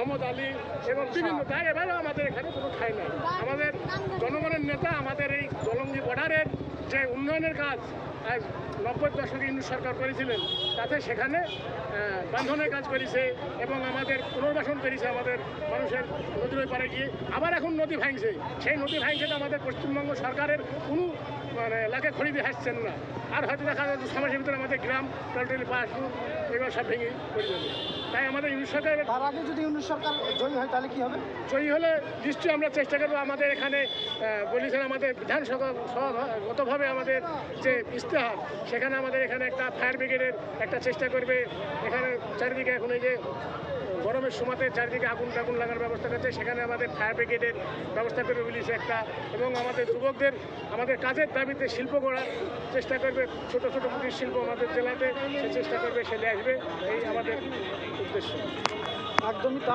মোহাম্মদ আলী এবং বিভিন্ন তাই এবারও আমাদের এখানে কোনো ঠাঁই নাই। আমাদের জনগণের নেতা আমাদের এই জলঙ্গি বর্ডারের যে উন্নয়নের কাজ 90-র দশকে ইউনিট সরকার করেছিলেন, তাতে সেখানে বান্ধনের কাজ করেছে এবং আমাদের পুনর্বাসন করেছে আমাদের মানুষের নদীর পাড়ে গিয়ে। আবার এখন নদী ভাঙছে, সেই নদী ভাঙছে তো আমাদের পশ্চিমবঙ্গ সরকারের কোনো এলাকায় খরিদে হাসছেন না। আর হয়তো দেখা যাচ্ছে সমাজের ভিতরে আমাদের গ্রাম টলটলি পাশপুর এবার সব ভেঙে পড়ে যাবে। তাই আমাদের ইউনিট সরকার, তার আগে যদি ইউনিট সরকার জয়ী হয় তাহলে কি হবে? জয়ী হলে নিশ্চয়ই আমরা চেষ্টা করবো। আমাদের এখানে বলেছেন আমাদের বিধানসভাগতভাবে আমাদের যে ইস্তেহার, সেখানে আমাদের এখানে একটা ফায়ার ব্রিগেডের একটা চেষ্টা করবে। এখানে চারিদিকে এখন এই যে গরমের সময়তে চারিদিকে আগুন টাগুন লাগার ব্যবস্থা করছে, সেখানে আমাদের ফায়ার ব্রিগেডের ব্যবস্থা করে বলেছে একটা। এবং আমাদের যুবকদের আমাদের কাজের দাবিতে শিল্প গড়ার চেষ্টা করবে, ছোট ছোট কুটির শিল্প আমাদের জেলাতে সে চেষ্টা করবে, সে নিয়ে আসবে, এই আমাদের উদ্দেশ্য। একদমই